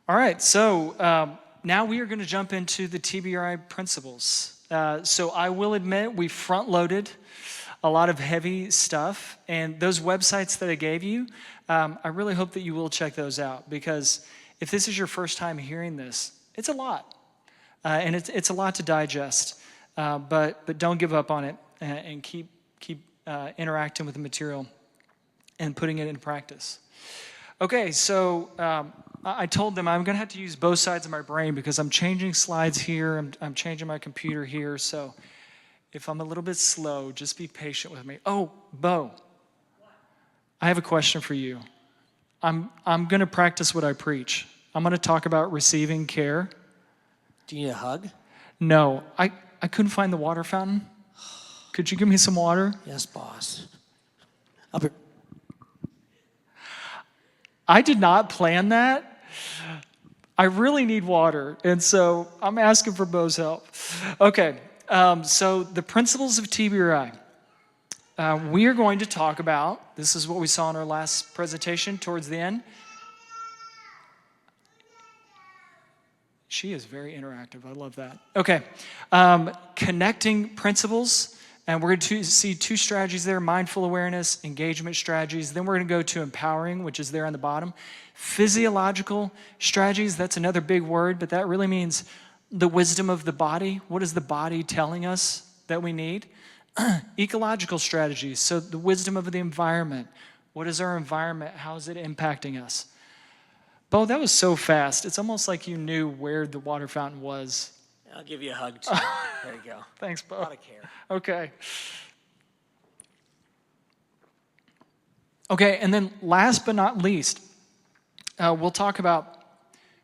All right, so now we are going to jump into the TBRI principles. So I will admit we front-loaded a lot of heavy stuff, and those websites that I gave you, I really hope that you will check those out, because if this is your first time hearing this, it's a lot, and it's a lot to digest. But don't give up on it, and keep interacting with the material and putting it into practice. Okay, so I told them I'm going to have to use both sides of my brain because I'm changing slides here, I'm changing my computer here, so if I'm a little bit slow, just be patient with me. Oh, Bo, I have a question for you. I'm going to practice what I preach. I'm going to talk about receiving care. Do you need a hug? No, I couldn't find the water fountain. Could you give me some water? Yes, boss. I did not plan that. I really need water, and so I'm asking for Bo's help. Okay, so the principles of TBRI. We are going to talk about, this is what we saw in our last presentation towards the end. She is very interactive. I love that. Okay, connecting principles. And we're going to see two strategies there: mindful awareness, engagement strategies. Then we're going to go to empowering, which is there on the bottom. Physiological strategies, that's another big word, but that really means the wisdom of the body. What is the body telling us that we need? Ecological strategies, so the wisdom of the environment. What is our environment? How is it impacting us? Bo, that was so fast. It's almost like you knew where the water fountain was. I'll give you a hug, too. There you go. Thanks, Bo. A lot of care. Okay. Okay, and then last but not least, we'll talk about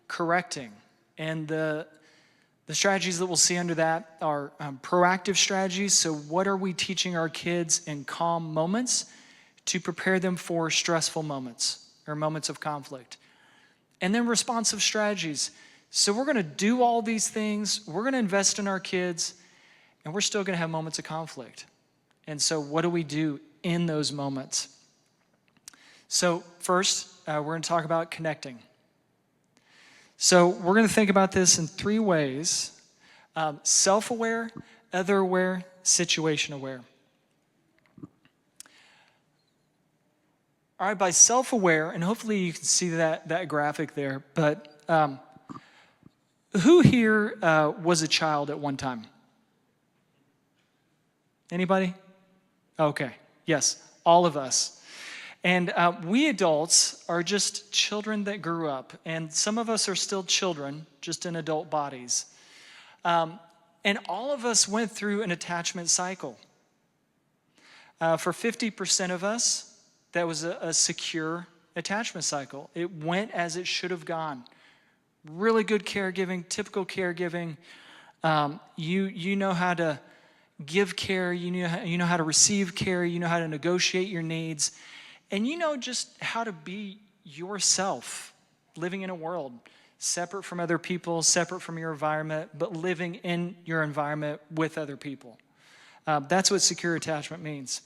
correcting. And the strategies that we'll see under that are proactive strategies. So what are we teaching our kids in calm moments to prepare them for stressful moments or moments of conflict? And then responsive strategies. So we're going to do all these things, we're going to invest in our kids, and we're still going to have moments of conflict. And so what do we do in those moments? So first, we're going to talk about connecting. So we're going to think about this in three ways: self-aware, other-aware, situation-aware. All right, by self-aware, and hopefully you can see that graphic there, but who here was a child at one time? Anybody? Okay, yes, all of us. And we adults are just children that grew up, and some of us are still children, just in adult bodies. And all of us went through an attachment cycle. For 50% of us, that was a secure attachment cycle. It went as it should have gone. Really good caregiving, typical caregiving. You know how to give care, you know how to receive care, you know how to negotiate your needs, and you know just how to be yourself, living in a world separate from other people, separate from your environment, but living in your environment with other people. That's what secure attachment means.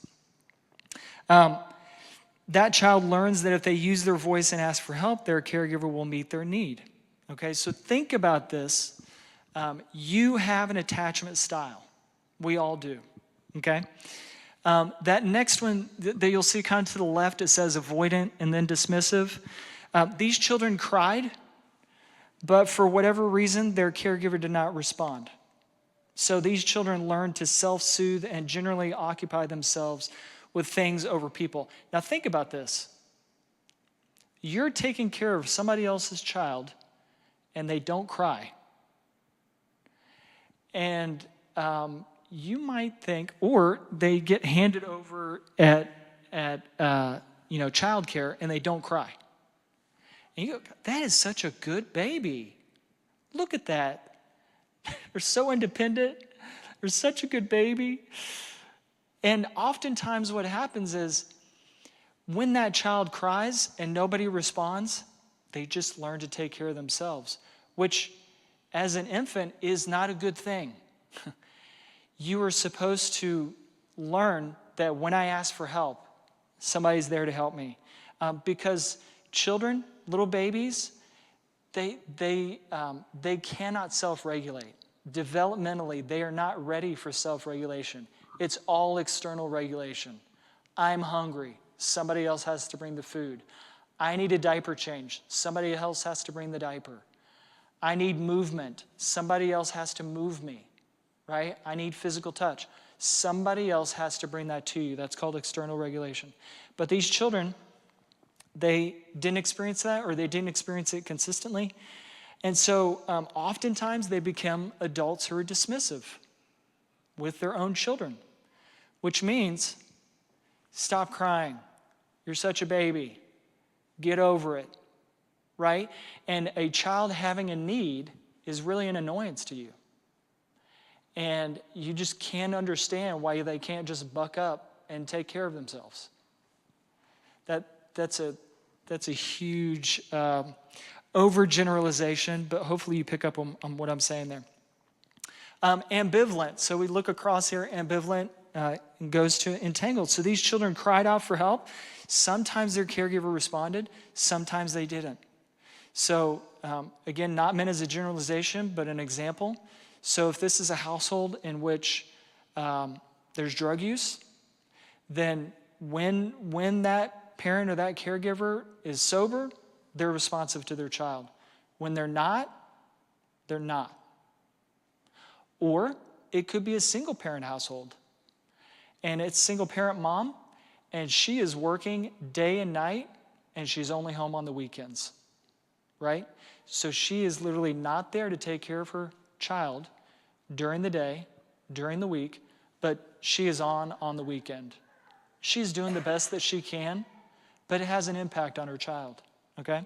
That child learns that if they use their voice and ask for help, their caregiver will meet their need. Okay, so think about this. You have an attachment style. We all do, okay? That next one that you'll see kind of to the left, it says avoidant and then dismissive. These children cried, but for whatever reason, their caregiver did not respond. So these children learn to self-soothe and generally occupy themselves with things over people. Now think about this. You're taking care of somebody else's child, and they don't cry. And you might think, or they get handed over at childcare, and they don't cry. And you go, that is such a good baby. Look at that. They're so independent. They're such a good baby. And oftentimes what happens is when that child cries and nobody responds, they just learn to take care of themselves, which as an infant is not a good thing. You are supposed to learn that when I ask for help, somebody's there to help me. Because children, little babies, they cannot self-regulate. Developmentally, they are not ready for self-regulation. It's all external regulation. I'm hungry. Somebody else has to bring the food. I need a diaper change. Somebody else has to bring the diaper. I need movement. Somebody else has to move me, right? I need physical touch. Somebody else has to bring that to you. That's called external regulation. But these children, they didn't experience that, or they didn't experience it consistently. And so oftentimes they become adults who are dismissive with their own children, which means stop crying. You're such a baby. Get over it, right? And a child having a need is really an annoyance to you. And you just can't understand why they can't just buck up and take care of themselves. That's a huge overgeneralization, but hopefully you pick up on what I'm saying there. Ambivalent. So we look across here, ambivalent goes to entangled. So these children cried out for help. Sometimes their caregiver responded, sometimes they didn't. So again, not meant as a generalization, but an example. So if this is a household in which there's drug use, then when that parent or that caregiver is sober, they're responsive to their child. When they're not, they're not. Or it could be a single parent household. And it's single parent mom, and she is working day and night, and she's only home on the weekends, right? So she is literally not there to take care of her child during the day, during the week, but she is on the weekend. She's doing the best that she can, but it has an impact on her child, okay?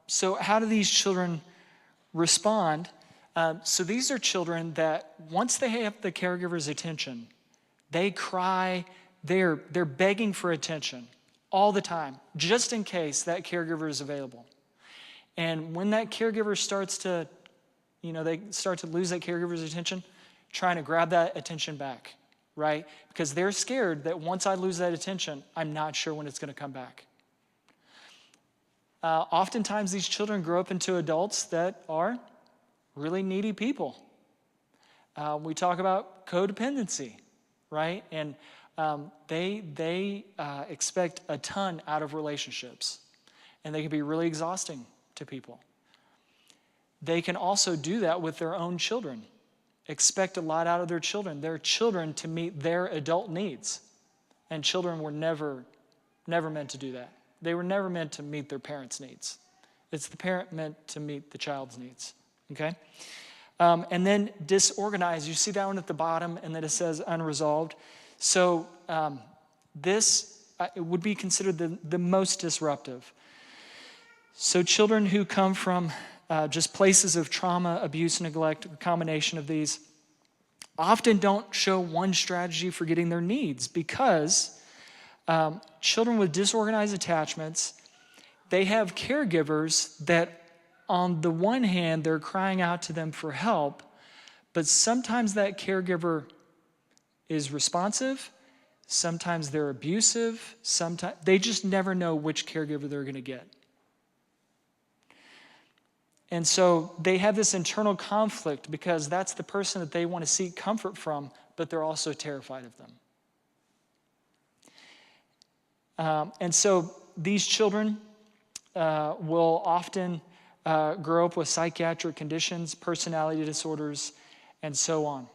So how do these children respond? So these are children that once they have the caregiver's attention, they cry, they're begging for attention all the time, just in case that caregiver is available. And when that caregiver starts to, they start to lose that caregiver's attention, trying to grab that attention back, right? Because they're scared that once I lose that attention, I'm not sure when it's going to come back. Oftentimes these children grow up into adults that are really needy people. We talk about codependency, right? And they expect a ton out of relationships, and they can be really exhausting to people. They can also do that with their own children, expect a lot out of their children to meet their adult needs. And children were never meant to do that. They were never meant to meet their parents' needs. It's the parent meant to meet the child's needs, okay? And then disorganized, you see that one at the bottom, and then it says unresolved. So this would be considered the most disruptive. So children who come from just places of trauma, abuse, neglect, a combination of these, often don't show one strategy for getting their needs, because children with disorganized attachments, they have caregivers that on the one hand, they're crying out to them for help, but sometimes that caregiver is responsive, sometimes they're abusive, sometimes they just never know which caregiver they're going to get. And so they have this internal conflict because that's the person that they want to seek comfort from, but they're also terrified of them. And so these children will often grow up with psychiatric conditions, personality disorders, and so on.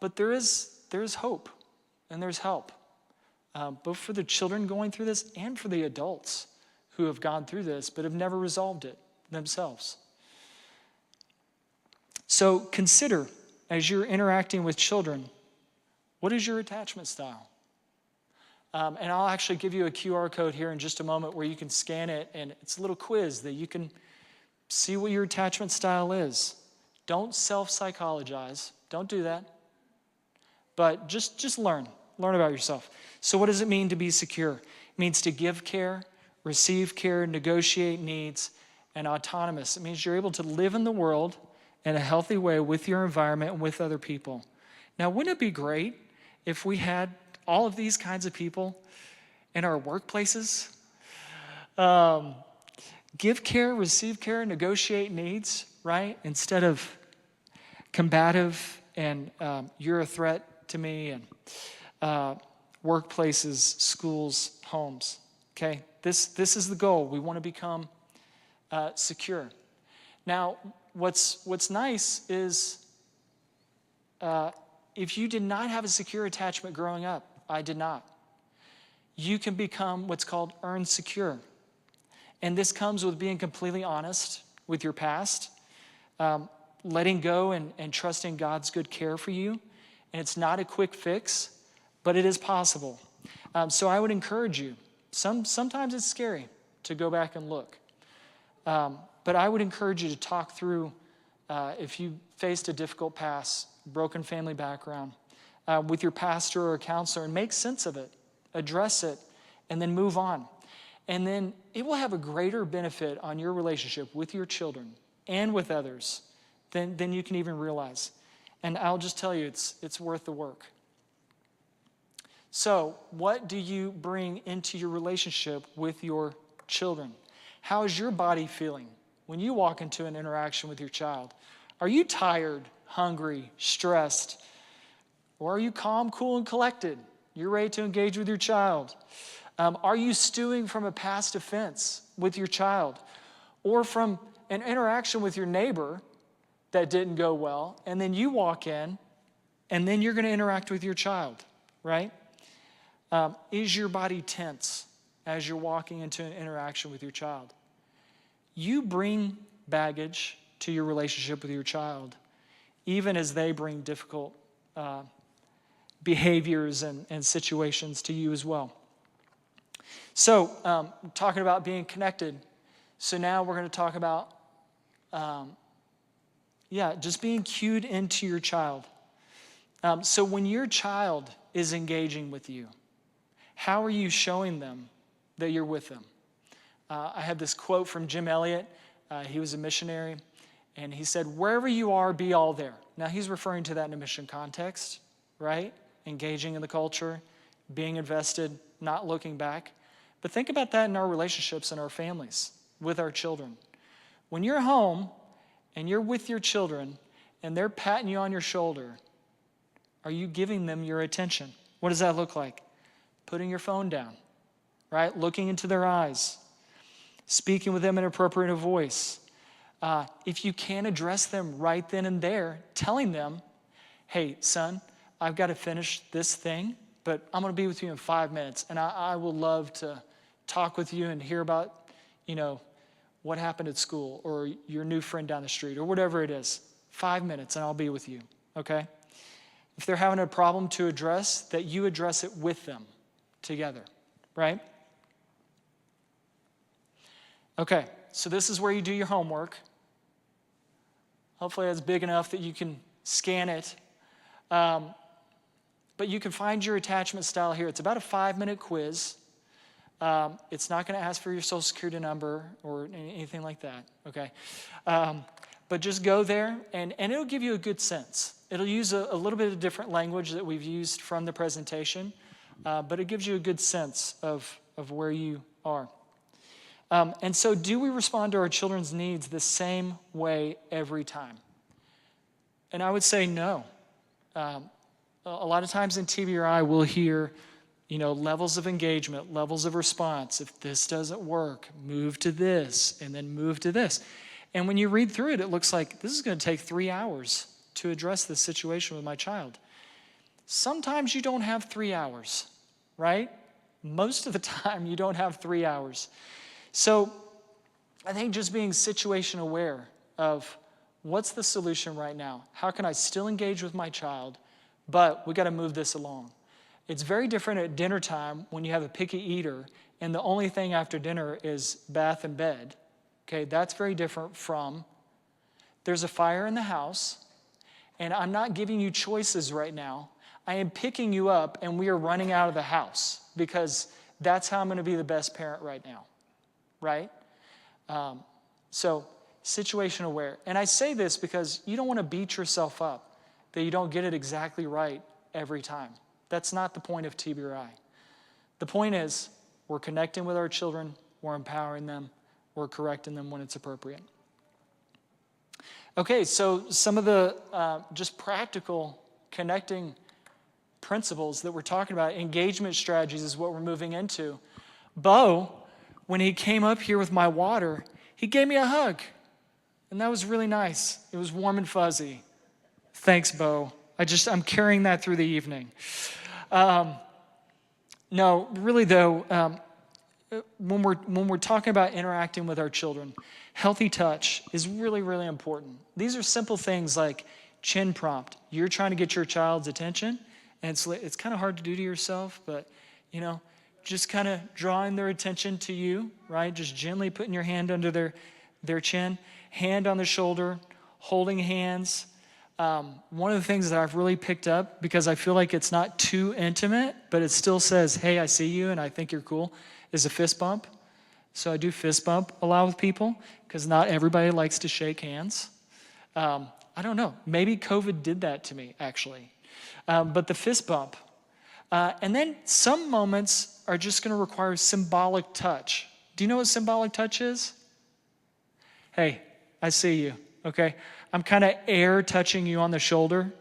But there is hope, and there's help, both for the children going through this and for the adults who have gone through this but have never resolved it themselves. So consider, as you're interacting with children, what is your attachment style? And I'll actually give you a QR code here in just a moment where you can scan it, and it's a little quiz that you can see what your attachment style is. Don't self-psychologize. Don't do that. But just learn about yourself. So what does it mean to be secure? It means to give care, receive care, negotiate needs, and autonomous. It means you're able to live in the world in a healthy way with your environment and with other people. Now, wouldn't it be great if we had all of these kinds of people in our workplaces. Give care, receive care, negotiate needs, right? Instead of combative and you're a threat to me, and workplaces, schools, homes, okay? This is the goal. We want to become secure. Now, what's nice is if you did not have a secure attachment growing up, I did not, you can become what's called earned secure. And this comes with being completely honest with your past, letting go and trusting God's good care for you. And it's not a quick fix, but it is possible. So I would encourage you. Sometimes it's scary to go back and look. But I would encourage you to talk through if you faced a difficult past, broken family background, with your pastor or counselor, and make sense of it, address it, and then move on. And then it will have a greater benefit on your relationship with your children and with others than you can even realize. And I'll just tell you, it's worth the work. So, what do you bring into your relationship with your children? How is your body feeling when you walk into an interaction with your child? Are you tired, hungry, stressed? Or are you calm, cool, and collected? You're ready to engage with your child. Are you stewing from a past offense with your child? Or from an interaction with your neighbor that didn't go well, and then you walk in, and then you're going to interact with your child, right? Is your body tense as you're walking into an interaction with your child? You bring baggage to your relationship with your child, even as they bring difficult behaviors and situations to you as well. So, talking about being connected. So now we're going to talk about, just being cued into your child. So when your child is engaging with you, how are you showing them that you're with them? I have this quote from Jim Elliot. He was a missionary, and he said, "Wherever you are, be all there." Now, he's referring to that in a mission context, right? Engaging in the culture, being invested, not looking back. But think about that in our relationships and our families, with our children. When you're home and you're with your children and they're patting you on your shoulder, are you giving them your attention? What does that look like? Putting your phone down, right? Looking into their eyes, speaking with them in an appropriate voice. If you can't address them right then and there, telling them, "Hey, son, I've got to finish this thing, but I'm going to be with you in 5 minutes, and I will love to talk with you and hear about, what happened at school or your new friend down the street or whatever it is. 5 minutes, and I'll be with you, okay?" If they're having a problem to address, that you address it with them together, right? Okay, so this is where you do your homework. Hopefully that's big enough that you can scan it. But you can find your attachment style here. It's about a 5-minute quiz. It's not going to ask for your social security number or anything like that, okay? But just go there, and it'll give you a good sense. It'll use a little bit of different language that we've used from the presentation, but it gives you a good sense of where you are. And so do we respond to our children's needs the same way every time? And I would say no. A lot of times in TBRI, we'll hear, levels of engagement, levels of response. If this doesn't work, move to this, and then move to this. And when you read through it, it looks like this is going to take 3 hours to address this situation with my child. Sometimes you don't have 3 hours, right? Most of the time, you don't have 3 hours. So I think just being situation aware of what's the solution right now? How can I still engage with my child, but we got to move this along? It's very different at dinner time when you have a picky eater and the only thing after dinner is bath and bed. Okay, that's very different from there's a fire in the house and I'm not giving you choices right now. I am picking you up and we are running out of the house because that's how I'm going to be the best parent right now, right? So situation aware. And I say this because you don't want to beat yourself up that you don't get it exactly right every time. That's not the point of TBRI. The point is, We're connecting with our children. We're empowering them. We're correcting them when it's appropriate. Okay, so some of the just practical connecting principles that we're talking about, engagement strategies is what we're moving into. Bo, when he came up here with my water, he gave me a hug. And that was really nice. It was warm and fuzzy. Thanks, Bo. I'm carrying that through the evening. No, really though, when we're talking about interacting with our children, healthy touch is really, really important. These are simple things like chin prompt. You're trying to get your child's attention, and it's kind of hard to do to yourself, but just kind of drawing their attention to you, right? Just gently putting your hand under their chin, hand on the shoulder, holding hands. One of the things that I've really picked up, because I feel like it's not too intimate, but it still says, hey, I see you and I think you're cool, is a fist bump. So I do fist bump a lot with people because not everybody likes to shake hands. I don't know. Maybe COVID did that to me, actually. But the fist bump. And then some moments are just going to require symbolic touch. Do you know what symbolic touch is? Hey, I see you, okay? I'm kind of air touching you on the shoulder,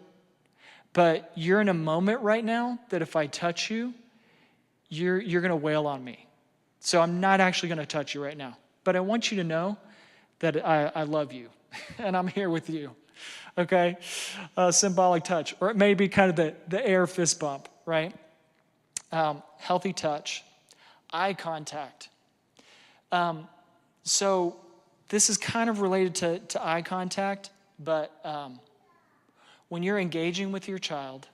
but you're in a moment right now that if I touch you, you're going to wail on me. So I'm not actually going to touch you right now. But I want you to know that I love you and I'm here with you, okay? Symbolic touch. Or it may be kind of the air fist bump, right? Healthy touch. Eye contact. So this is kind of related to eye contact, but when you're engaging with your child,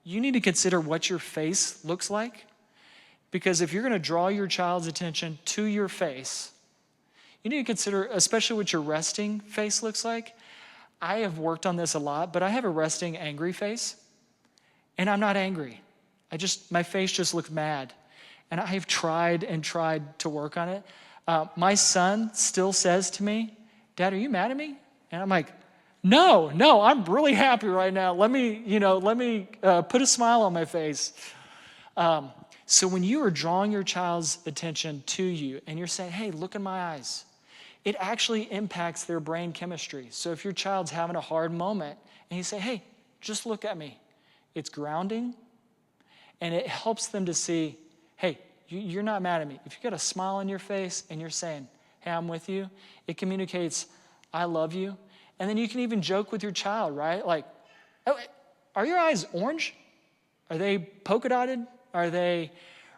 you need to consider what your face looks like. Because if you're going to draw your child's attention to your face, you need to consider, especially what your resting face looks like. I have worked on this a lot, but I have a resting angry face, and I'm not angry. My face just looks mad. And I have tried and tried to work on it. My son still says to me, Dad, are you mad at me? And I'm like, no, I'm really happy right now. Let me put a smile on my face. So when you are drawing your child's attention to you and you're saying, hey, look in my eyes, it actually impacts their brain chemistry. So if your child's having a hard moment and you say, hey, just look at me, it's grounding and it helps them to see, hey, you're not mad at me. If you got a smile on your face and you're saying, hey, I'm with you, it communicates, I love you. And then you can even joke with your child, right? Like, oh, are your eyes orange? Are they polka dotted? Are they,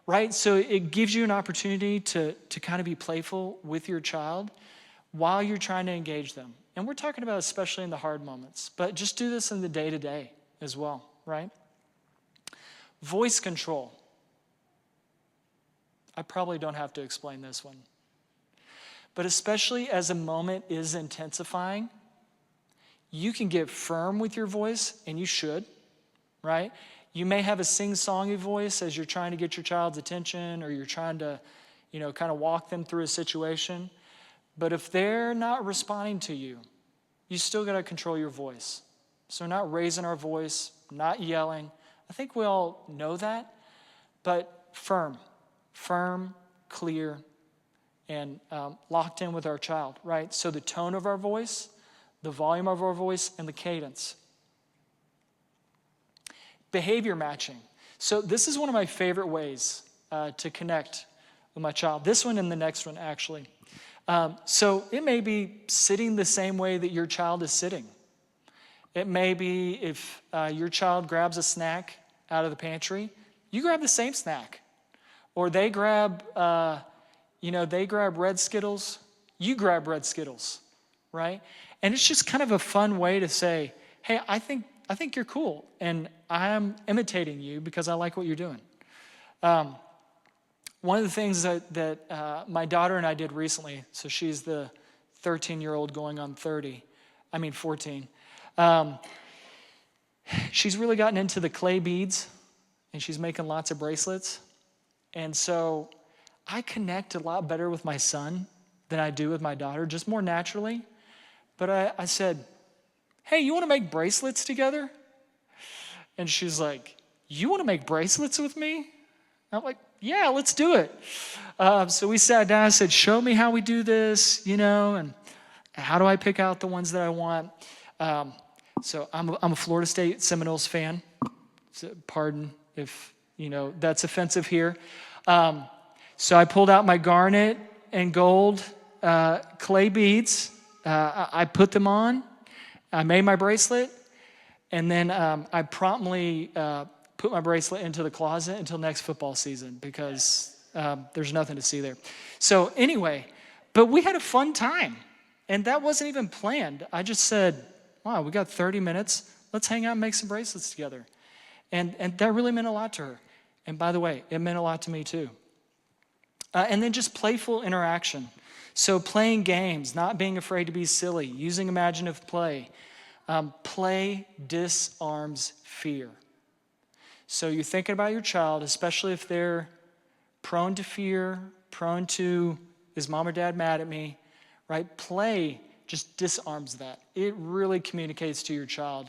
right? So it gives you an opportunity to kind of be playful with your child while you're trying to engage them. And we're talking about especially in the hard moments, but just do this in the day-to-day as well, right? Voice control. I probably don't have to explain this one. But especially as a moment is intensifying, you can get firm with your voice, and you should, right? You may have a sing-songy voice as you're trying to get your child's attention or you're trying to, kind of walk them through a situation. But if they're not responding to you, you still got to control your voice. So not raising our voice, not yelling. I think we all know that, but firm, clear, and locked in with our child, right? So the tone of our voice, the volume of our voice, and the cadence. Behavior matching. So this is one of my favorite ways to connect with my child. This one and the next one, actually. So it may be sitting the same way that your child is sitting. It may be if your child grabs a snack out of the pantry, you grab the same snack. Or they grab red Skittles, you grab red Skittles, right? And it's just kind of a fun way to say, hey, I think you're cool, and I'm imitating you because I like what you're doing. One of the things that my daughter and I did recently, so she's the 13-year-old going on 14. She's really gotten into the clay beads, and she's making lots of bracelets. And so I connect a lot better with my son than I do with my daughter, just more naturally. But I said, hey, you want to make bracelets together? And she's like, you want to make bracelets with me? I'm like, yeah, let's do it. So we sat down. I said, show me how we do this, and how do I pick out the ones that I want? So I'm a Florida State Seminoles fan. So pardon if, that's offensive here. So I pulled out my garnet and gold clay beads. I put them on. I made my bracelet. And then I promptly put my bracelet into the closet until next football season because there's nothing to see there. So anyway, but we had a fun time. And that wasn't even planned. I just said, wow, we got 30 minutes. Let's hang out and make some bracelets together. And that really meant a lot to her. And by the way, it meant a lot to me too. And then just playful interaction. So playing games, not being afraid to be silly, using imaginative play. Play disarms fear. So you're thinking about your child, especially if they're prone to fear, prone to, is mom or dad mad at me, right? Play just disarms that. It really communicates to your child,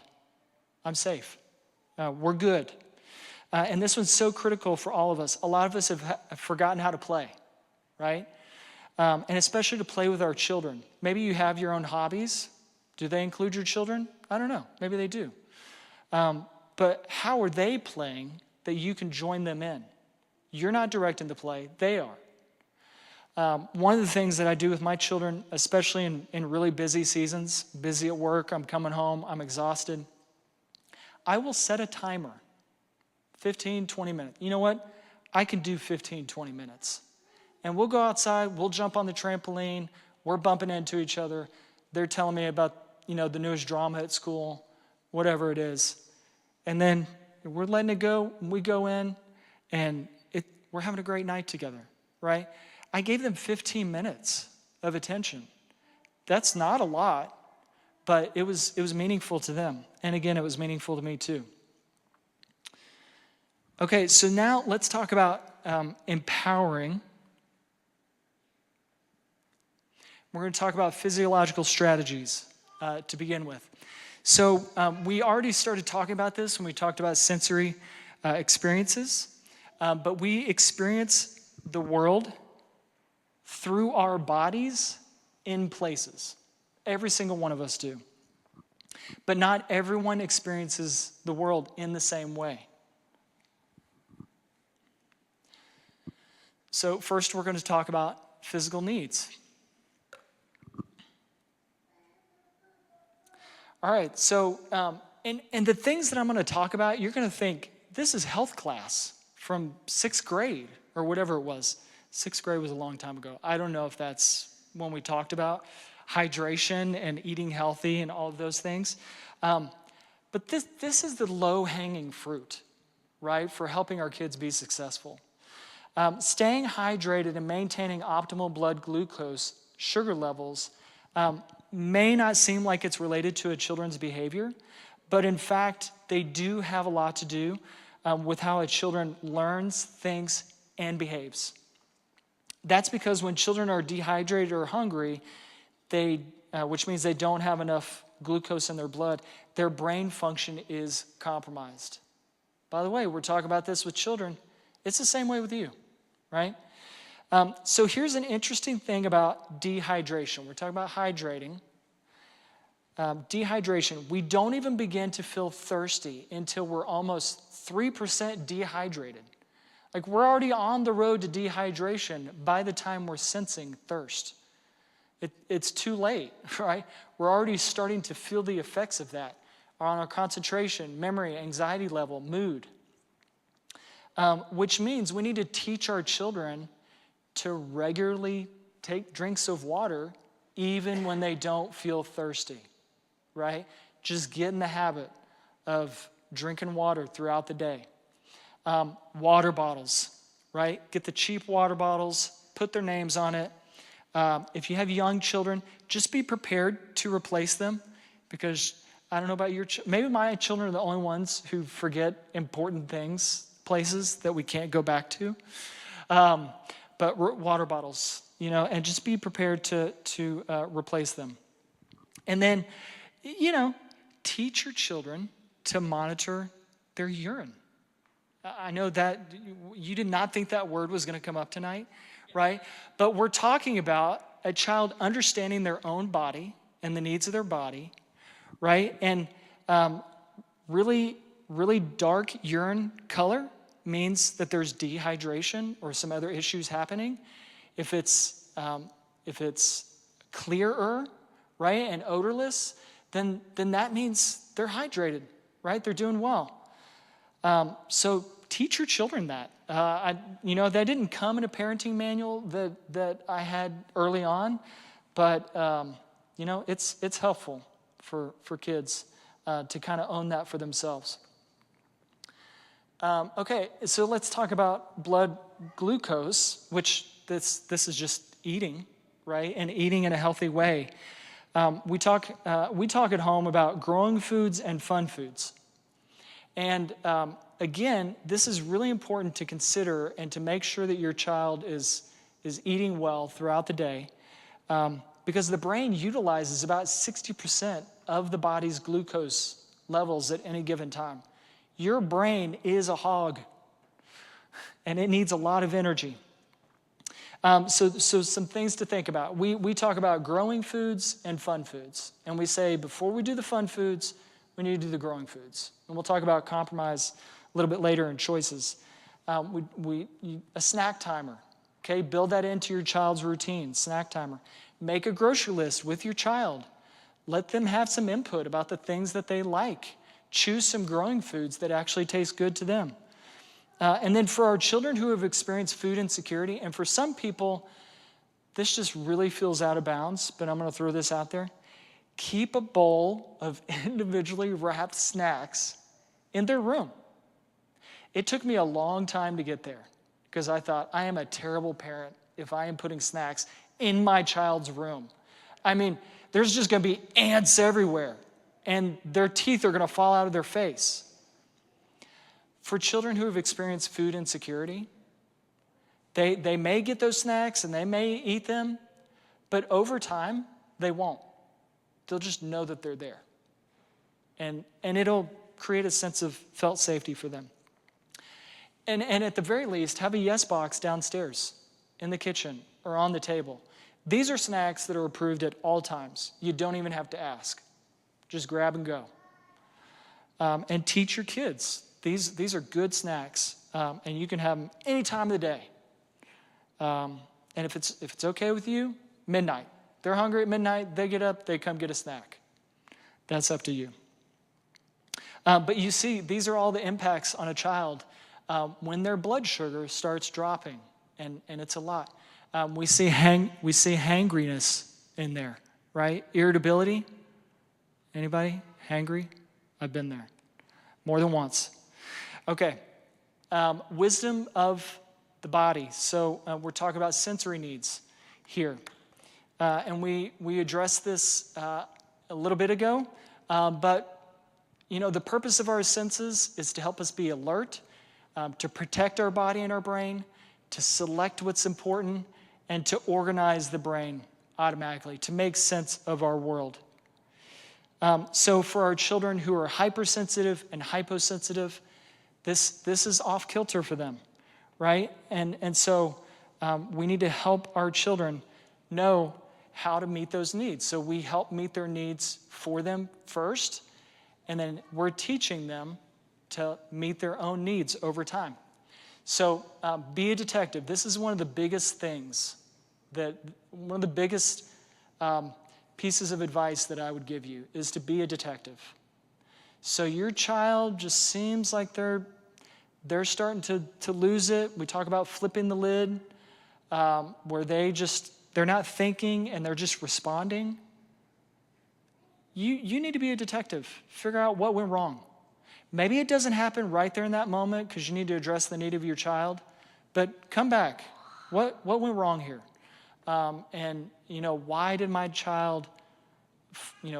I'm safe. We're good. And this one's so critical for all of us. A lot of us have forgotten how to play, right? And especially to play with our children. Maybe you have your own hobbies. Do they include your children? I don't know. Maybe they do. But how are they playing that you can join them in? You're not directing the play. They are. One of the things that I do with my children, especially in really busy seasons, busy at work, I'm coming home, I'm exhausted, I will set a timer, 15, 20 minutes. You know what? I can do 15, 20 minutes. And we'll go outside, we'll jump on the trampoline, we're bumping into each other. They're telling me about, the newest drama at school, whatever it is. And then we're letting it go, we go in, and we're having a great night together, right? I gave them 15 minutes of attention. That's not a lot, but it was meaningful to them. And again, it was meaningful to me too. Okay, so now let's talk about empowering. We're going to talk about physiological strategies to begin with. So we already started talking about this when we talked about sensory experiences, but we experience the world through our bodies in places. Every single one of us do. But not everyone experiences the world in the same way. So first we're going to talk about physical needs. All right, so, and the things that I'm going to talk about, you're going to think, this is health class from 6th grade or whatever it was. 6th grade was a long time ago. I don't know if that's when we talked about hydration and eating healthy and all of those things. But this is the low-hanging fruit, right, for helping our kids be successful. Staying hydrated and maintaining optimal blood glucose sugar levels may not seem like it's related to a children's behavior, but in fact, they do have a lot to do with how a children learns, thinks, and behaves. That's because when children are dehydrated or hungry, which means they don't have enough glucose in their blood, their brain function is compromised. By the way, we're talking about this with children. It's the same way with you, right? So here's an interesting thing about dehydration. We're talking about hydrating. Dehydration. We don't even begin to feel thirsty until we're almost 3% dehydrated. Like we're already on the road to dehydration by the time we're sensing thirst. It's too late, right? We're already starting to feel the effects of that on our concentration, memory, anxiety level, mood. Which means we need to teach our children to regularly take drinks of water even when they don't feel thirsty, right? Just get in the habit of drinking water throughout the day. Water bottles, right? Get the cheap water bottles, put their names on it. If you have young children, just be prepared to replace them because I don't know about your maybe my children are the only ones who forget important things, places that we can't go back to. But water bottles, and just be prepared to replace them. And then, teach your children to monitor their urine. I know that you did not think that word was going to come up tonight, right? But we're talking about a child understanding their own body and the needs of their body, right? And really, really dark urine color means that there's dehydration or some other issues happening. If it's clearer, right, and odorless, then that means they're hydrated, right? They're doing well. So teach your children that. That didn't come in a parenting manual that I had early on, but it's helpful for kids to kind of own that for themselves. Okay, so let's talk about blood glucose, which this is just eating, right? And eating in a healthy way. We talk at home about growing foods and fun foods. And again, this is really important to consider and to make sure that your child is eating well throughout the day, because the brain utilizes about 60% of the body's glucose levels at any given time. Your brain is a hog, and it needs a lot of energy. So some things to think about. We talk about growing foods and fun foods, and we say before we do the fun foods, we need to do the growing foods. And we'll talk about compromise a little bit later in choices. A snack timer, okay? Build that into your child's routine, snack timer. Make a grocery list with your child. Let them have some input about the things that they like. Choose some growing foods that actually taste good to them. And then for our children who have experienced food insecurity, and for some people, this just really feels out of bounds, but I'm going to throw this out there. Keep a bowl of individually wrapped snacks in their room. It took me a long time to get there because I thought, I am a terrible parent if I am putting snacks in my child's room. I mean, there's just going to be ants everywhere, and their teeth are going to fall out of their face. For children who have experienced food insecurity, they may get those snacks and they may eat them, but over time, they won't. They'll just know that they're there. And it'll create a sense of felt safety for them. And at the very least, have a yes box downstairs in the kitchen or on the table. These are snacks that are approved at all times. You don't even have to ask. Just grab and go. And teach your kids. These are good snacks, and you can have them any time of the day. And if it's okay with you, midnight. They're hungry at midnight, they get up, they come get a snack. That's up to you. But you see, these are all the impacts on a child when their blood sugar starts dropping, and it's a lot. We see hangriness in there, right? Irritability. Anybody hangry? I've been there more than once. Okay, wisdom of the body. So we're talking about sensory needs here. And we addressed this a little bit ago, but the purpose of our senses is to help us be alert, to protect our body and our brain, to select what's important, and to organize the brain automatically, to make sense of our world. So for our children who are hypersensitive and hyposensitive, this is off kilter for them, right? And so we need to help our children know how to meet those needs. So we help meet their needs for them first, and then we're teaching them to meet their own needs over time. So be a detective. This is one of the biggest things, one of the biggest pieces of advice that I would give you is to be a detective. So your child just seems like they're starting to lose it. We talk about flipping the lid, where they're not thinking and they're just responding. You need to be a detective. Figure out what went wrong. Maybe it doesn't happen right there in that moment because you need to address the need of your child, but come back. What went wrong here? And why did my child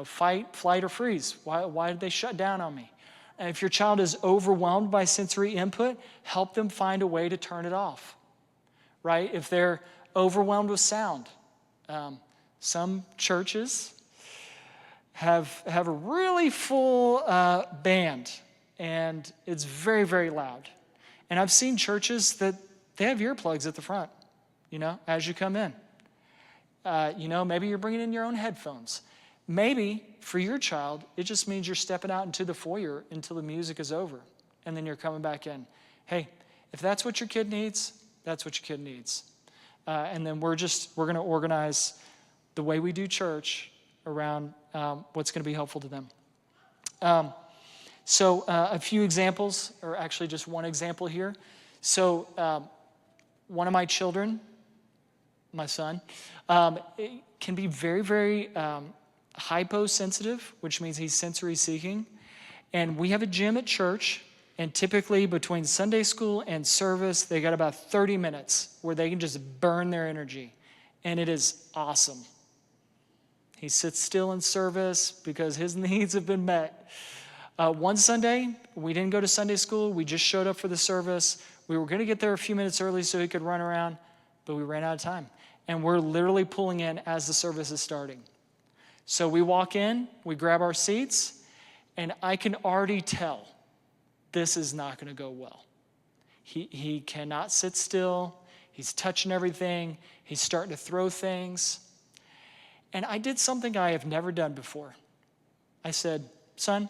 fight, flight, or freeze? Why did they shut down on me? And if your child is overwhelmed by sensory input, help them find a way to turn it off, right? If they're overwhelmed with sound, some churches have a really full band, and it's very, very loud. And I've seen churches that they have earplugs at the front, as you come in. Maybe you're bringing in your own headphones. Maybe for your child, it just means you're stepping out into the foyer until the music is over, and then you're coming back in. Hey, if that's what your kid needs, that's what your kid needs. And then we're going to organize the way we do church around what's going to be helpful to them. So a few examples, or actually just one example here. So one of my children, my son, can be very, very hyposensitive, which means he's sensory seeking. And we have a gym at church, and typically between Sunday school and service, they got about 30 minutes where they can just burn their energy. And it is awesome. He sits still in service because his needs have been met. One Sunday, we didn't go to Sunday school. We just showed up for the service. We were going to get there a few minutes early so he could run around, but we ran out of time. And we're literally pulling in as the service is starting. So we walk in, we grab our seats, and I can already tell this is not going to go well. He cannot sit still. He's touching everything. He's starting to throw things. And I did something I have never done before. I said, son,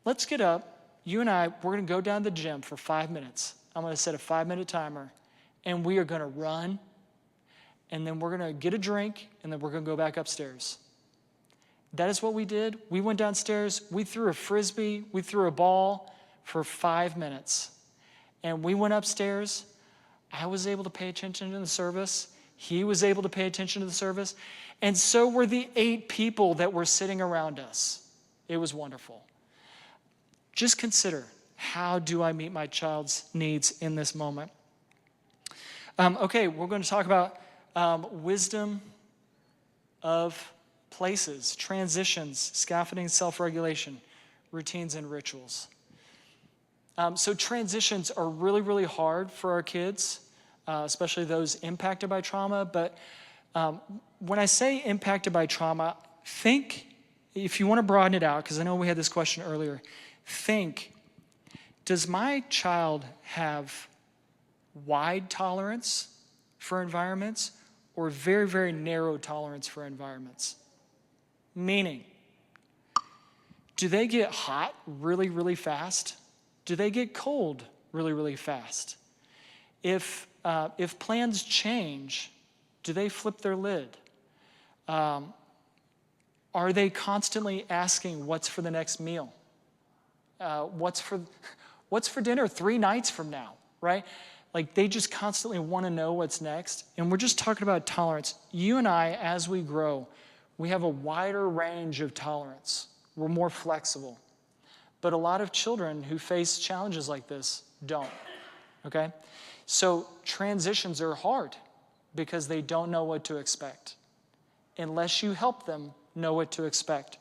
let's get up. You and we're going to go down to the gym for 5 minutes. I'm going to set a 5-minute timer, and we are going to run, and then we're going to get a drink, and then we're going to go back upstairs. That is what we did. We went downstairs. We threw a frisbee. We threw a ball for 5 minutes. And we went upstairs. I was able to pay attention to the service. He was able to pay attention to the service. And so were the 8 people that were sitting around us. It was wonderful. Just consider, how do I meet my child's needs in this moment? Okay, we're going to talk about wisdom of places, transitions, scaffolding, self-regulation, routines, and rituals. So transitions are really, really hard for our kids, especially those impacted by trauma. But when I say impacted by trauma, think, if you want to broaden it out, because I know we had this question earlier, think, does my child have wide tolerance for environments or very, very narrow tolerance for environments? Meaning, do they get hot really, really fast? Do they get cold really, really fast? If plans change, do they flip their lid? Are they constantly asking what's for the next meal? What's for dinner 3 nights from now, right? Like, they just constantly want to know what's next. And we're just talking about tolerance. You and I, as we grow, we have a wider range of tolerance. We're more flexible. But a lot of children who face challenges like this don't, okay? So transitions are hard because they don't know what to expect unless you help them know what to expect.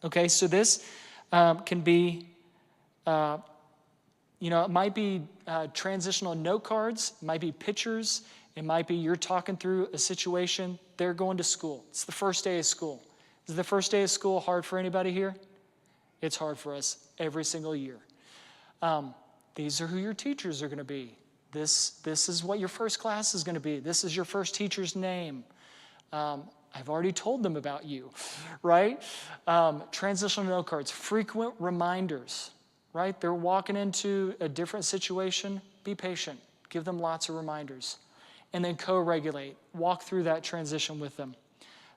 Okay, so this can be, it might be transitional note cards, it might be pictures, it might be you're talking through a situation, they're going to school. It's the first day of school. Is the first day of school hard for anybody here? It's hard for us every single year. These are who your teachers are going to be. This is what your first class is going to be. This is your first teacher's name. I've already told them about you, right? Transitional note cards, frequent reminders, right? They're walking into a different situation. Be patient. Give them lots of reminders. And then co-regulate. Walk through that transition with them.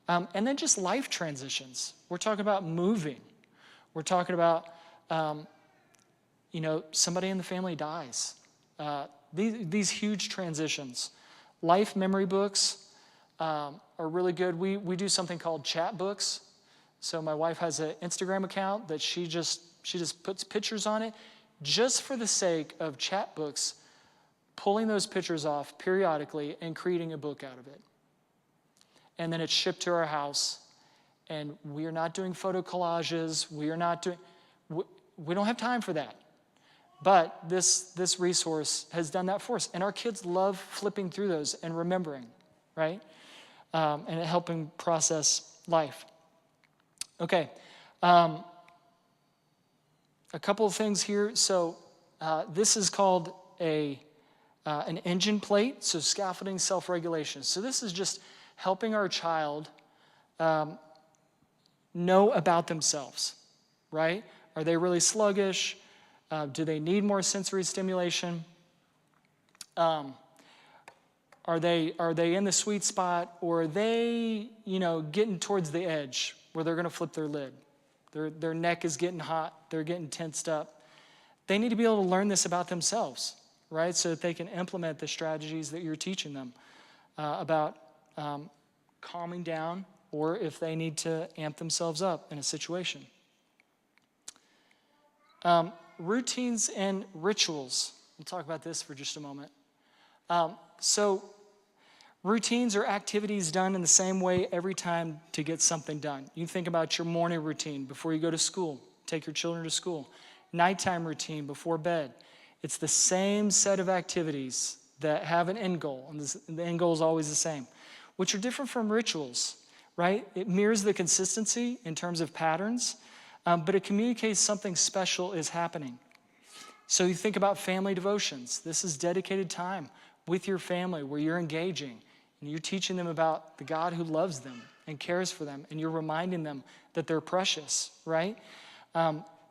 And then just life transitions. We're talking about moving. We're talking about, somebody in the family dies. These huge transitions. Life memory books are really good. We do something called chat books. So my wife has an Instagram account that she just puts pictures on it just for the sake of chat books, pulling those pictures off periodically and creating a book out of it. And then it's shipped to our house. And we are not doing photo collages. We don't have time for that. But this resource has done that for us. And our kids love flipping through those and remembering, right? And helping process life. Okay. A couple of things here. So this is called an engine plate, so scaffolding, self-regulation. So this is just helping our child know about themselves, right? Are they really sluggish? Do they need more sensory stimulation? Are they in the sweet spot, or are they, getting towards the edge where they're going to flip their lid? Their neck is getting hot. They're getting tensed up. They need to be able to learn this about themselves, right? So that they can implement the strategies that you're teaching them about calming down, or if they need to amp themselves up in a situation. Routines and rituals. We'll talk about this for just a moment. So routines are activities done in the same way every time to get something done. You think about your morning routine before you go to school, take your children to school. Nighttime routine before bed. It's the same set of activities that have an end goal, and the end goal is always the same, which are different from rituals, right? It mirrors the consistency in terms of patterns, but it communicates something special is happening. So you think about family devotions. This is dedicated time with your family where you're engaging and you're teaching them about the God who loves them and cares for them, and you're reminding them that they're precious, right?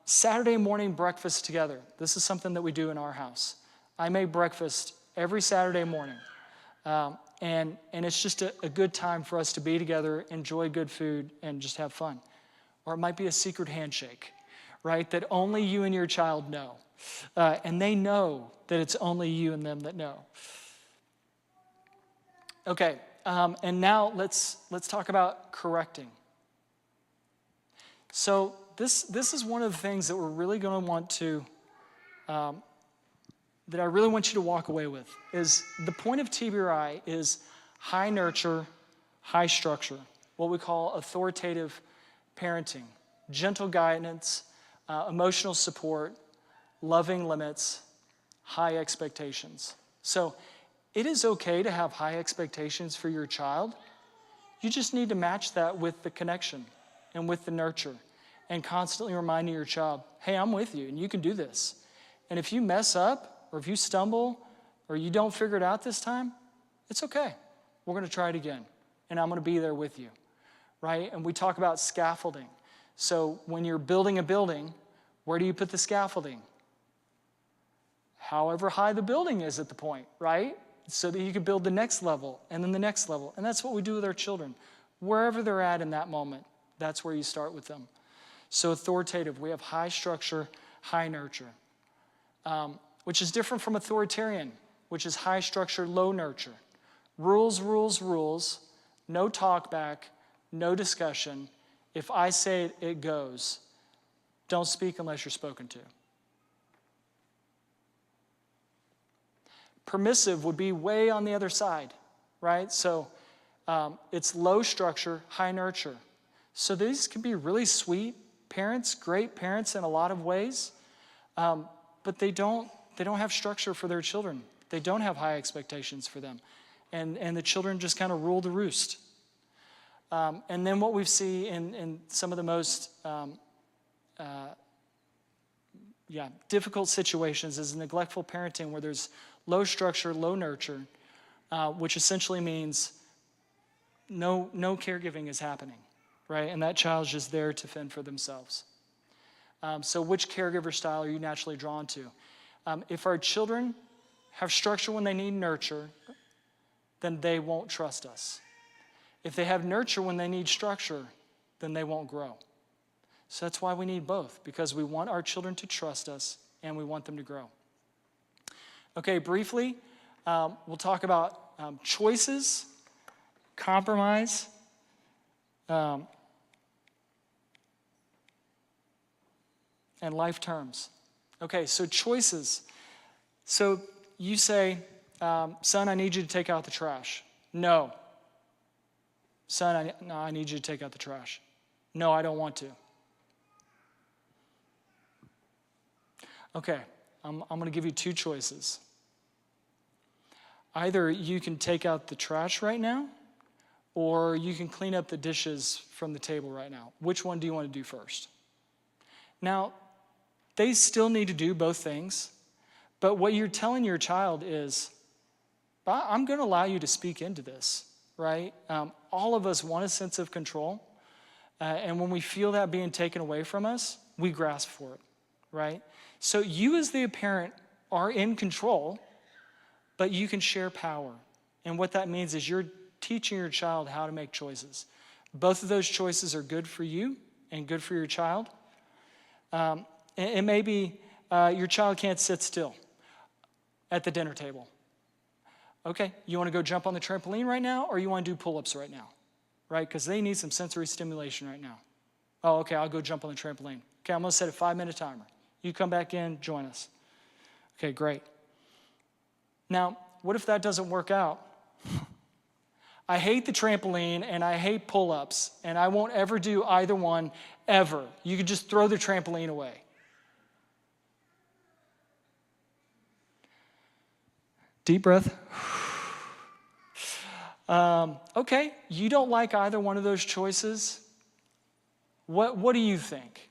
Saturday morning breakfast together. This is something that we do in our house. I make breakfast every Saturday morning, and it's just a good time for us to be together, enjoy good food, and just have fun. Or it might be a secret handshake, right, that only you and your child know. And they know that it's only you and them that know. Okay, and now let's talk about correcting. So this is one of the things that we're really going to want to, that I really want you to walk away with, is the point of TBRI is high nurture, high structure, what we call authoritative parenting, gentle guidance, emotional support, loving limits, high expectations. So it is okay to have high expectations for your child. You just need to match that with the connection and with the nurture, and constantly reminding your child, hey, I'm with you and you can do this. And if you mess up, or if you stumble, or you don't figure it out this time, it's okay. We're going to try it again, and I'm going to be there with you, right? And we talk about scaffolding. So when you're building a building, where do you put the scaffolding? However high the building is at the point, right? So that you can build the next level and then the next level. And that's what we do with our children. Wherever they're at in that moment, that's where you start with them. So authoritative, we have high structure, high nurture, which is different from authoritarian, which is high structure, low nurture. Rules, rules, rules, no talk back, no discussion. If I say it, it goes. Don't speak unless you're spoken to. Permissive would be way on the other side, right? So it's low structure, high nurture. So these can be really sweet parents, great parents in a lot of ways, but they don't have structure for their children. They don't have high expectations for them. And the children just kind of rule the roost. And then what we see in some of the most difficult situations is neglectful parenting, where there's low structure, low nurture, which essentially means no caregiving is happening, right? And that child's just there to fend for themselves. So which caregiver style are you naturally drawn to? If our children have structure when they need nurture, then they won't trust us. If they have nurture when they need structure, then they won't grow. So that's why we need both, because we want our children to trust us and we want them to grow. Okay, briefly, we'll talk about choices, compromise, and life terms. Okay, so choices. So you say, son, I need you to take out the trash. No. Son, I need you to take out the trash. No, I don't want to. Okay, I'm going to give you two choices. Either you can take out the trash right now, or you can clean up the dishes from the table right now. Which one do you want to do first? Now, they still need to do both things, But what you're telling your child is, I'm going to allow you to speak into this, right? All of us want a sense of control. And when we feel that being taken away from us, we grasp for it, right? So you as the parent are in control, but you can share power. And what that means is you're teaching your child how to make choices. Both of those choices are good for you and good for your child. It may be your child can't sit still at the dinner table. Okay, you want to go jump on the trampoline right now, or you want to do pull-ups right now, right? Because they need some sensory stimulation right now. Oh, okay, I'll go jump on the trampoline. Okay, I'm going to set a 5-minute timer. You come back in, join us. Okay, great. Now, what if that doesn't work out? I hate the trampoline and I hate pull-ups, and I won't ever do either one ever. You could just throw the trampoline away. Deep breath. Okay, you don't like either one of those choices. What do you think?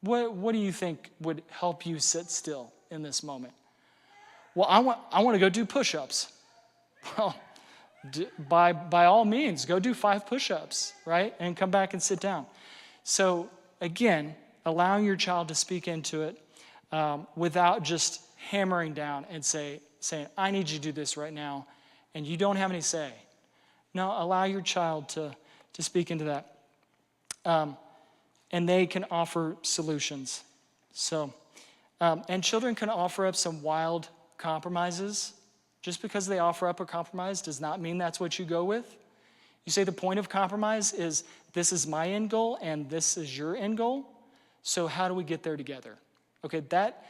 What do you think would help you sit still in this moment? Well, I want to go do push-ups. Well, by all means, go do 5 push-ups, right? And come back and sit down. So again, allowing your child to speak into it without just hammering down and saying, I need you to do this right now, and you don't have any say. No, allow your child to speak into that. And they can offer solutions. So, and children can offer up some wild compromises. Just because they offer up a compromise does not mean that's what you go with. You say the point of compromise is this is my end goal and this is your end goal. So how do we get there together? Okay, that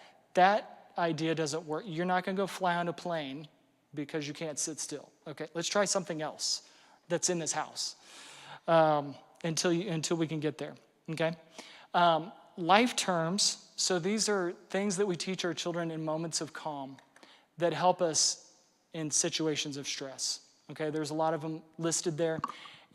idea doesn't work. You're not going to go fly on a plane because you can't sit still. Okay, let's try something else that's in this house until we can get there. Okay, life terms. So these are things that we teach our children in moments of calm that help us in situations of stress. Okay, there's a lot of them listed there.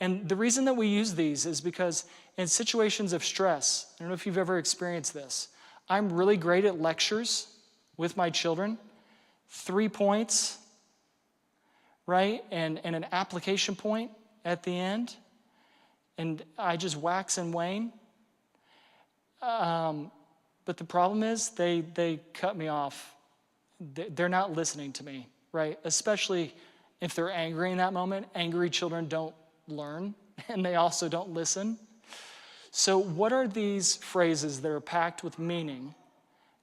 And the reason that we use these is because in situations of stress, I don't know if you've ever experienced this, I'm really great at lectures with my children. 3 points, right? And an application point at the end. And I just wax and wane. But the problem is they cut me off. They're not listening to me, right? Especially if they're angry in that moment. Angry children don't learn, and they also don't listen. So what are these phrases that are packed with meaning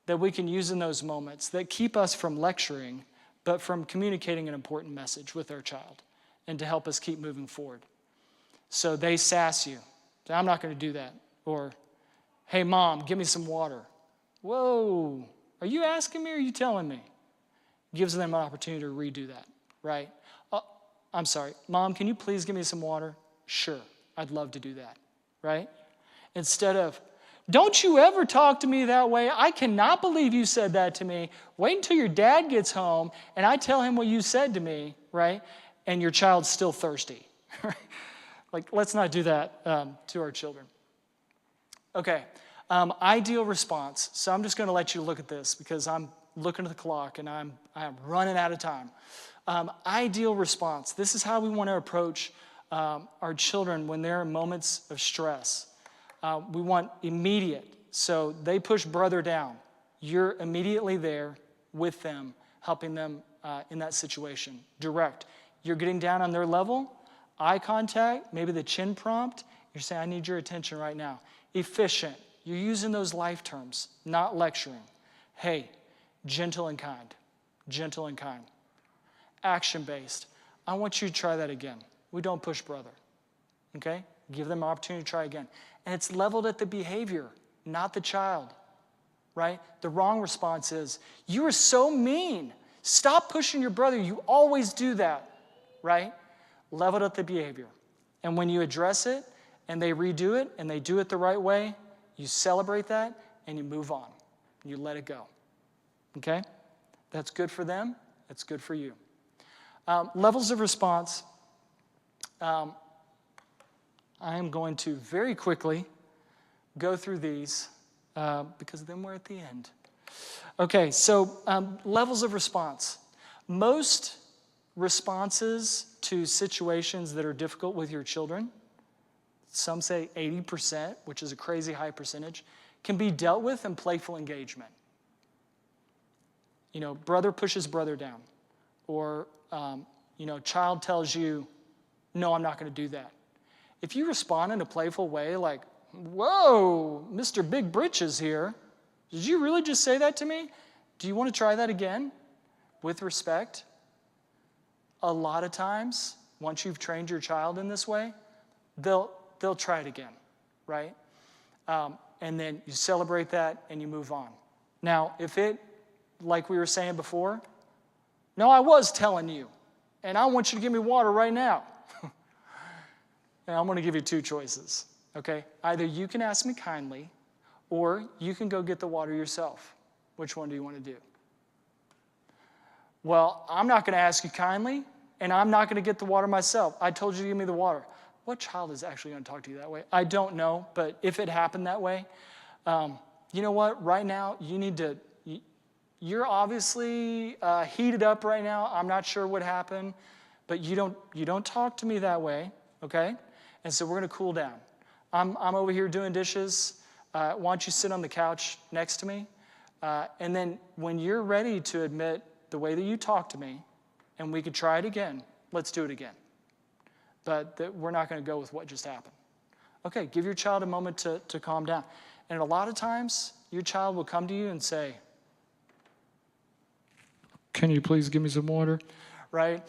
that we can use in those moments that keep us from lecturing, but from communicating an important message with our child and to help us keep moving forward? So they sass you. I'm not going to do that. Or, hey, Mom, give me some water. Whoa, are you asking me or are you telling me? Gives them an opportunity to redo that, right? I'm sorry, Mom, can you please give me some water? Sure, I'd love to do that, right? Instead of, don't you ever talk to me that way. I cannot believe you said that to me. Wait until your dad gets home and I tell him what you said to me, right? And your child's still thirsty. Like, let's not do that to our children. Okay, ideal response. So I'm just going to let you look at this because I'm looking at the clock and I'm running out of time. Ideal response. This is how we want to approach our children when they're in moments of stress. We want immediate. So they push brother down. You're immediately there with them, helping them in that situation. Direct. You're getting down on their level. Eye contact, maybe the chin prompt. You're saying, I need your attention right now. Efficient. You're using those life terms, not lecturing. Hey, gentle and kind. Gentle and kind. Action-based. I want you to try that again. We don't push brother. Okay? Give them an opportunity to try again. And it's leveled at the behavior, not the child. Right? The wrong response is, you are so mean. Stop pushing your brother. You always do that. Right? Leveled at the behavior. And when you address it and they redo it and they do it the right way, you celebrate that and you move on. You let it go. Okay? That's good for them. That's good for you. Levels of response. I am going to very quickly go through these because then we're at the end. Okay, so levels of response. Most responses to situations that are difficult with your children, some say 80%, which is a crazy high percentage, can be dealt with in playful engagement. Brother pushes brother down, or child tells you, no, I'm not going to do that. If you respond in a playful way, like, whoa, Mr. Big Britches here, did you really just say that to me? Do you want to try that again? With respect. A lot of times, once you've trained your child in this way, they'll try it again, right? And then you celebrate that and you move on. Now, if it, like we were saying before, no, I was telling you, and I want you to give me water right now. And I'm going to give you two choices, okay? Either you can ask me kindly, or you can go get the water yourself. Which one do you want to do? Well, I'm not going to ask you kindly, and I'm not going to get the water myself. I told you to give me the water. What child is actually going to talk to you that way? I don't know, but if it happened that way, you know what? Right now, you're obviously heated up right now. I'm not sure what happened, but you don't talk to me that way, okay? And so we're going to cool down. I'm over here doing dishes. Why don't you sit on the couch next to me? And then when you're ready to admit the way that you talk to me, and we could try it again, let's do it again. But we're not going to go with what just happened. Okay, give your child a moment to calm down. And a lot of times, your child will come to you and say, can you please give me some water? Right?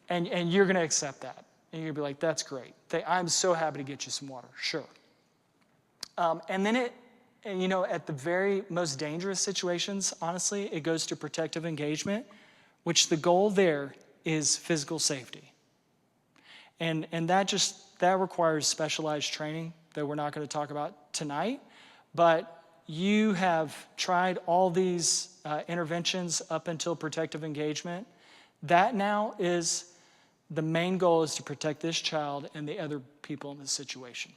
And you're going to accept that. And you're going to be like, that's great. I'm so happy to get you some water. Sure. And then at the very most dangerous situations, honestly, it goes to protective engagement, which the goal there is physical safety. And that requires specialized training that we're not going to talk about tonight. But you have tried all these interventions up until protective engagement. That now is the main goal, is to protect this child and the other people in this situation.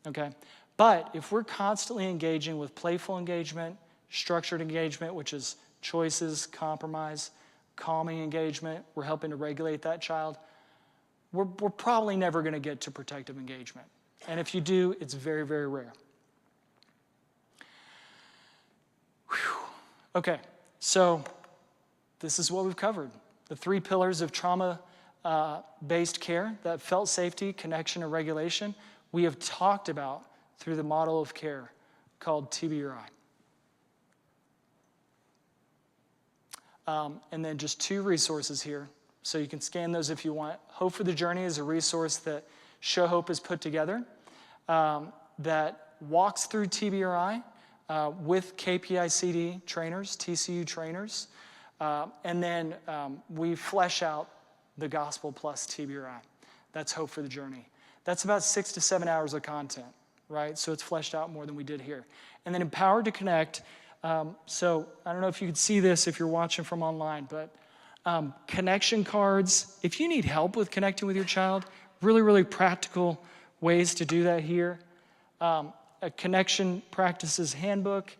Okay? But if we're constantly engaging with playful engagement, structured engagement, which is choices, compromise, calming engagement, we're helping to regulate that child, we're probably never going to get to protective engagement. And if you do, it's very, very rare. Whew. Okay, so this is what we've covered. The 3 pillars of trauma-based care, that felt safety, connection, and regulation, we have talked about through the model of care called TBRI. And then just 2 resources here. So you can scan those if you want. Hope for the Journey is a resource that Show Hope has put together that walks through TBRI with KPICD trainers, TCU trainers. And then we flesh out the Gospel plus TBRI. That's Hope for the Journey. That's about 6 to 7 hours of content, right? So it's fleshed out more than we did here. And then Empowered to Connect. So I don't know if you could see this if you're watching from online, but connection cards. If you need help with connecting with your child, really, really practical ways to do that here. A connection practices handbook.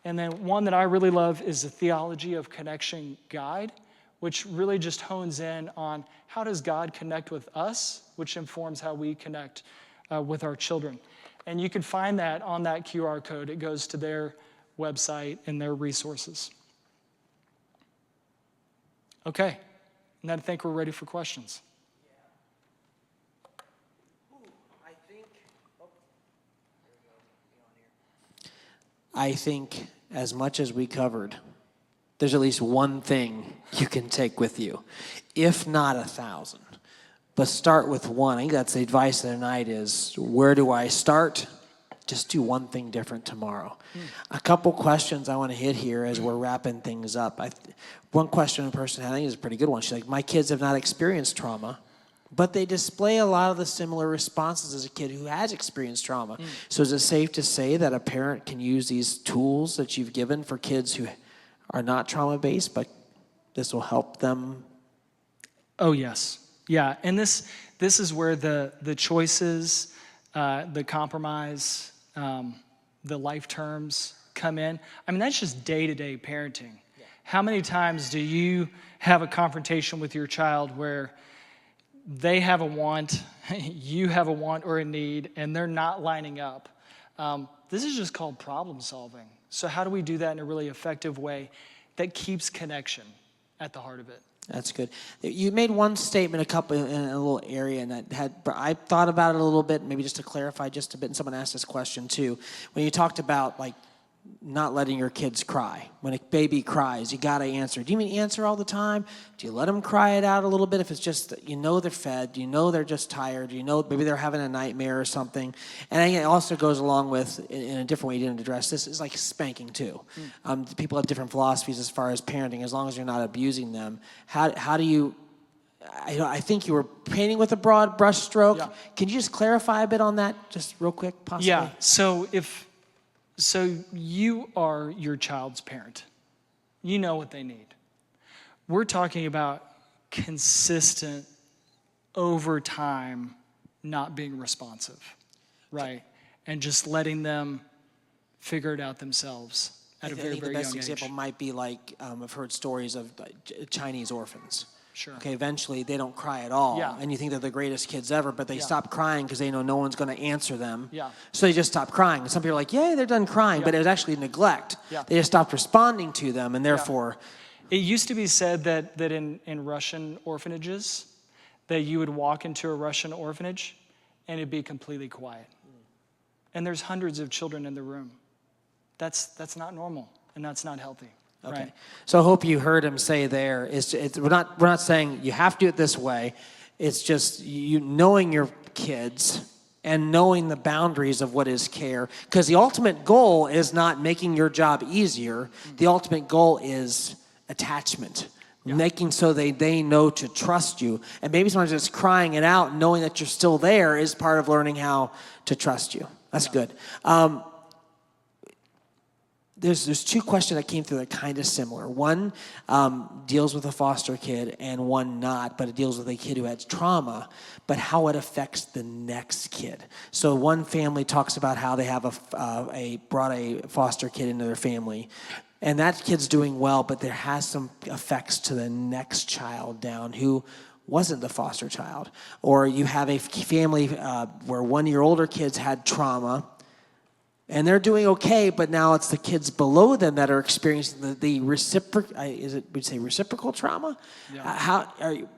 And then one that I really love is the Theology of Connection guide, which really just hones in on how does God connect with us, which informs how we connect with our children. And you can find that on that QR code. It goes to their website and their resources. Okay, and I think we're ready for questions. I think as much as we covered, there's at least one thing you can take with you, if not 1,000. But start with one. I think that's the advice of the night is, where do I start? Just do one thing different tomorrow. A couple questions I want to hit here as we're wrapping things up. One question a person had, I think is a pretty good one. She's like, my kids have not experienced trauma, but they display a lot of the similar responses as a kid who has experienced trauma. So is it safe to say that a parent can use these tools that you've given for kids who are not trauma-based, but this will help them? Oh, yes. Yeah, and this is where the choices, the compromise, the life terms, come in. I mean, that's just day-to-day parenting. Yeah. How many times do you have a confrontation with your child where they have a want, you have a want or a need, and they're not lining up? This is just called problem solving. So how do we do that in a really effective way that keeps connection at the heart of it? That's good. You made one statement in a little area, and I thought about it a little bit, maybe just to clarify just a bit, and someone asked this question too. When you talked about like not letting your kids cry. When a baby cries, you got to answer. Do you mean answer all the time? Do you let them cry it out a little bit if it's just, you know they're fed, you know they're just tired, you know maybe they're having a nightmare or something? And I think it also goes along with, in a different way you didn't address this, is like spanking too. People have different philosophies as far as parenting, as long as you're not abusing them. How do you... I think you were painting with a broad brush stroke. Yeah. Can you just clarify a bit on that, just real quick, possibly? Yeah, so you are your child's parent. You know what they need. We're talking about consistent, over time, not being responsive, right? And just letting them figure it out themselves at a very, very young age. The best example might be like, I've heard stories of Chinese orphans. Sure. Okay, eventually they don't cry at all. Yeah. And you think they're the greatest kids ever, but they stop crying because they know no one's going to answer them. Yeah. So they just stop crying. And some people are like, yay, they're done crying, but it was actually neglect. Yeah. They just stopped responding to them, and therefore... It used to be said that in Russian orphanages, that you would walk into a Russian orphanage and it'd be completely quiet. And there's hundreds of children in the room. That's not normal, and that's not healthy. Okay. Right. So I hope you heard him say there, we're not saying you have to do it this way. It's just you knowing your kids and knowing the boundaries of what is care. Because the ultimate goal is not making your job easier. The ultimate goal is attachment. Yeah. Making so they know to trust you. And maybe sometimes it's crying it out, knowing that you're still there is part of learning how to trust you. That's good. There's two questions that came through that are kind of similar. One deals with a foster kid and one not, but it deals with a kid who has trauma, but how it affects the next kid. So one family talks about how they have brought a foster kid into their family, and that kid's doing well, but there has some effects to the next child down who wasn't the foster child. Or you have a family where one of your older kids had trauma, and they're doing okay, but now it's the kids below them that are experiencing the reciprocal trauma? Yeah. How are you?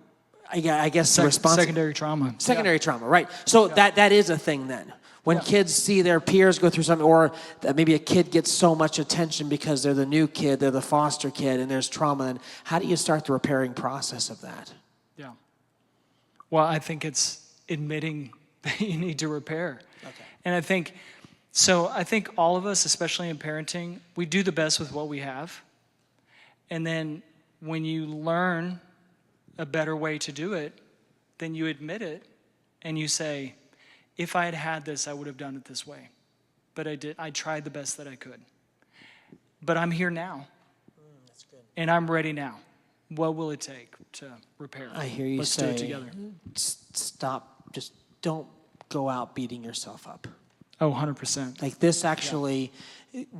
I guess secondary trauma. Secondary trauma, right? So that is a thing then. When kids see their peers go through something, or that maybe a kid gets so much attention because they're the new kid, they're the foster kid, and there's trauma, then how do you start the repairing process of that? Yeah. Well, I think it's admitting that you need to repair. Okay. And I think all of us, especially in parenting, we do the best with what we have. And then when you learn a better way to do it, then you admit it and you say, if I had had this, I would have done it this way. But I tried the best that I could. But I'm here now. That's good. And I'm ready now. What will it take to repair? I hear you say, let's do it together. Stop, just don't go out beating yourself up. Oh, 100%. Like this actually,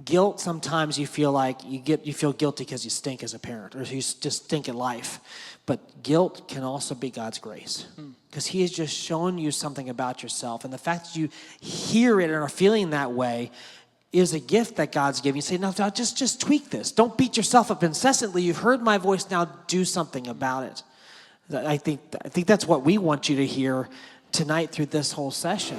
guilt, sometimes you feel like you feel guilty because you stink as a parent or you just stink at life. But guilt can also be God's grace because he has just shown you something about yourself. And the fact that you hear it and are feeling that way is a gift that God's giving you. Say, no, just tweak this. Don't beat yourself up incessantly. You've heard my voice, now do something about it. I think that's what we want you to hear tonight through this whole session.